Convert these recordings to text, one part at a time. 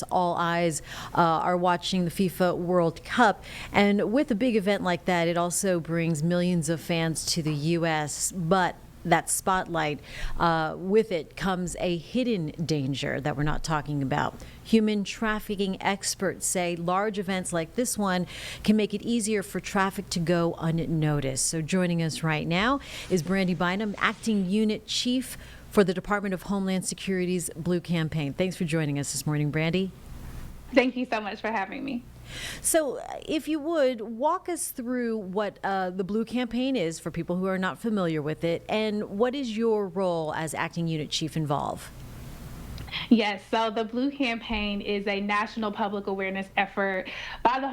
All eyes are watching the FIFA World Cup. And with a big event like that, it also brings millions of fans to the U.S. But that spotlight, with it comes a hidden danger that we're not talking about. Human trafficking experts say large events like this one can make it easier for traffic to go unnoticed. So joining us right now is Brandy Bynum, Acting Unit Chief for the Department of Homeland Security's Blue Campaign. Thanks for joining us this morning, Brandy. Thank you so much for having me. So, if you would, walk us through what the Blue Campaign is for people who are not familiar with it, and what is your role as Acting Unit Chief involved? Yes, so the Blue Campaign is a national public awareness effort by the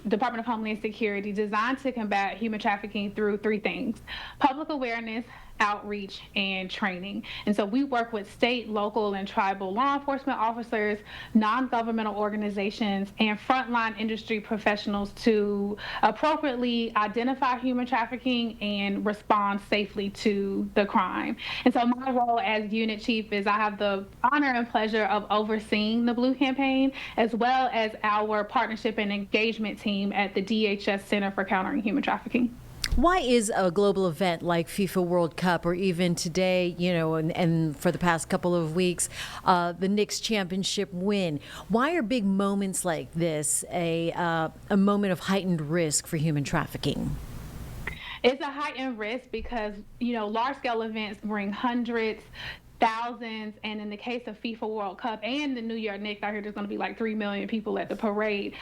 Department of Homeland Security designed to combat human trafficking through three things: public awareness, outreach, and training. And so we work with state, local, and tribal law enforcement officers, non-governmental organizations, and frontline industry professionals to appropriately identify human trafficking and respond safely to the crime. And so my role as unit chief is I have the honor and pleasure of overseeing the Blue Campaign, as well as our partnership and engagement team at the DHS Center for Countering Human Trafficking. Why is a global event like FIFA World Cup, or even today, and for the past couple of weeks, the Knicks championship win, why are big moments like this a moment of heightened risk for human trafficking? It's a heightened risk because, large scale events bring hundreds, thousands, and in the case of FIFA World Cup and the New York Knicks, I hear there's going to be like 3 million people at the parade,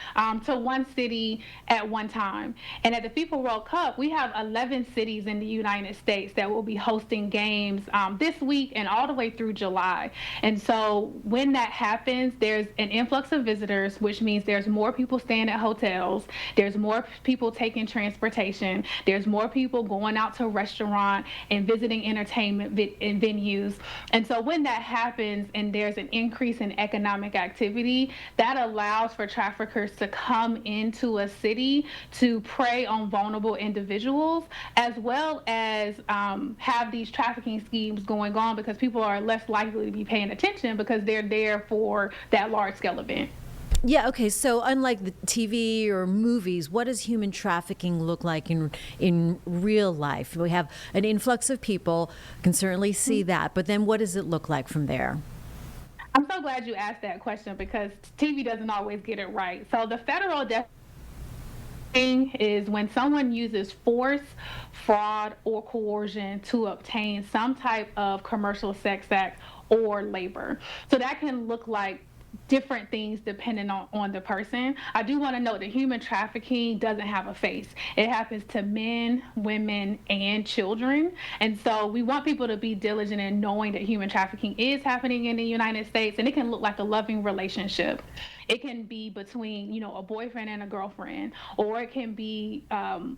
to one city at one time. And at the FIFA World Cup, we have 11 cities in the United States that will be hosting games this week and all the way through July. And so when that happens, there's an influx of visitors, which means there's more people staying at hotels, there's more people taking transportation, there's more people going out to restaurant and visiting entertainment venues. And so when that happens and there's an increase in economic activity, that allows for traffickers to come into a city to prey on vulnerable individuals, as well as have these trafficking schemes going on, because people are less likely to be paying attention because they're there for that large scale event. Yeah, okay. So unlike the TV or movies, what does human trafficking look like in real life? We have an influx of people, can certainly see that, but then what does it look like from there? I'm so glad you asked that question because TV doesn't always get it right. So the federal definition is when someone uses force, fraud, or coercion to obtain some type of commercial sex act or labor. So that can look like different things depending on the person. I do want to note that human trafficking doesn't have a face. It happens to men, women, and children. And so we want people to be diligent in knowing that human trafficking is happening in the United States, and it can look like a loving relationship. It can be between, a boyfriend and a girlfriend, or it can be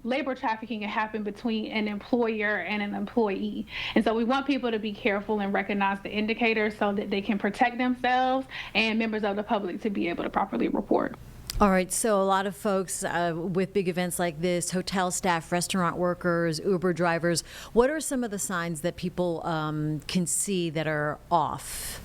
labor trafficking and happen between an employer and an employee. And so we want people to be careful and recognize the indicators so that they can protect themselves and members of the public to be able to properly report. All right, so a lot of folks with big events like this, hotel staff, restaurant workers, Uber drivers, what are some of the signs that people can see that are off?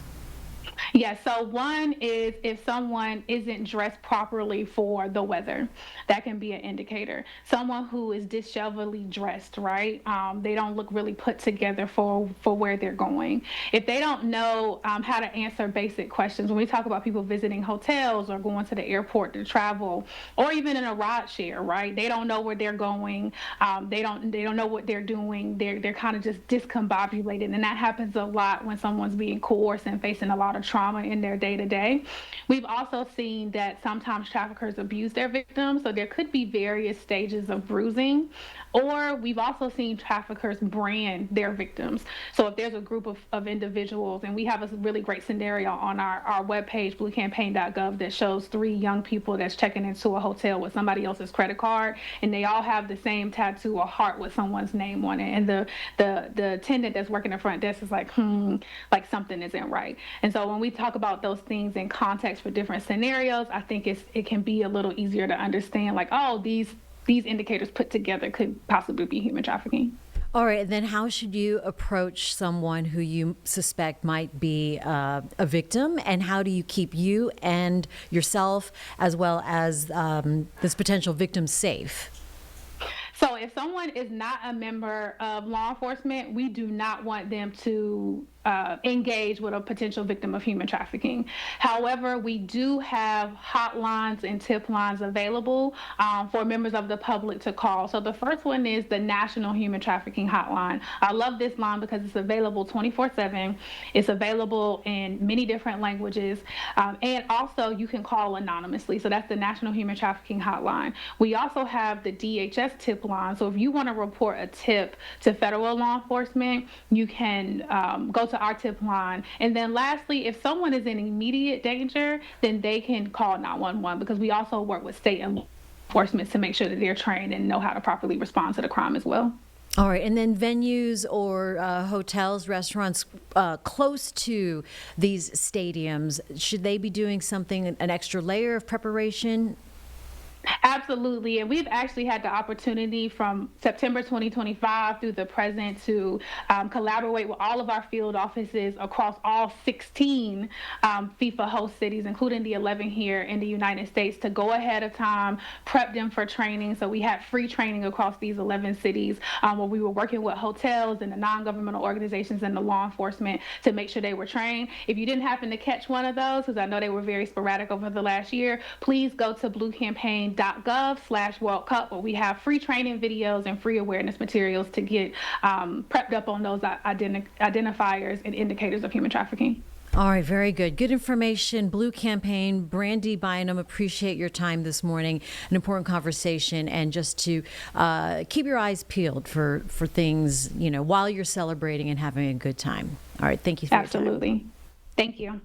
Yeah, so one is if someone isn't dressed properly for the weather, that can be an indicator. Someone who is disheveledly dressed, right? They don't look really put together for where they're going. If they don't know how to answer basic questions, when we talk about people visiting hotels or going to the airport to travel, or even in a ride share, right? They don't know where they're going. They don't know what they're doing. They're kind of just discombobulated, and that happens a lot when someone's being coerced and facing a lot of trauma in their day-to-day. We've also seen that sometimes traffickers abuse their victims, so there could be various stages of bruising. Or we've also seen traffickers brand their victims. So if there's a group of individuals, and we have a really great scenario on our webpage, bluecampaign.gov, that shows 3 young people that's checking into a hotel with somebody else's credit card, and they all have the same tattoo, a heart with someone's name on it. And the attendant that's working the front desk is like something isn't right. And so when we talk about those things in context for different scenarios, I think it can be a little easier to understand, like, oh, these indicators put together could possibly be human trafficking. All right, and then how should you approach someone who you suspect might be a victim, and how do you keep you and yourself, as well as this potential victim, safe? So if someone is not a member of law enforcement, we do not want them to engage with a potential victim of human trafficking. However, we do have hotlines and tip lines available for members of the public to call. So the first one is the National Human Trafficking Hotline. I love this line because it's available 24/7. It's available in many different languages. And also you can call anonymously. So that's the National Human Trafficking Hotline. We also have the DHS tip line. So if you want to report a tip to federal law enforcement, you can go to our tip line. And then lastly, if someone is in immediate danger, then they can call 911, because we also work with state and law enforcement to make sure that they're trained and know how to properly respond to the crime as well. All right, and then venues or hotels, restaurants close to these stadiums, should they be doing something, an extra layer of preparation? Absolutely. And we've actually had the opportunity from September 2025 through the present to collaborate with all of our field offices across all 16 FIFA host cities, including the 11 here in the United States, to go ahead of time, prep them for training. So we had free training across these 11 cities where we were working with hotels and the non-governmental organizations and the law enforcement to make sure they were trained. If you didn't happen to catch one of those, because I know they were very sporadic over the last year, please go to bluecampaign.gov/World Cup, where we have free training videos and free awareness materials to get prepped up on those identifiers and indicators of human trafficking. All right, very good. Good information. Blue Campaign, Brandy Bynum, appreciate your time this morning. An important conversation, and just to keep your eyes peeled for things, while you're celebrating and having a good time. All right, thank you for your time. Absolutely. Thank you.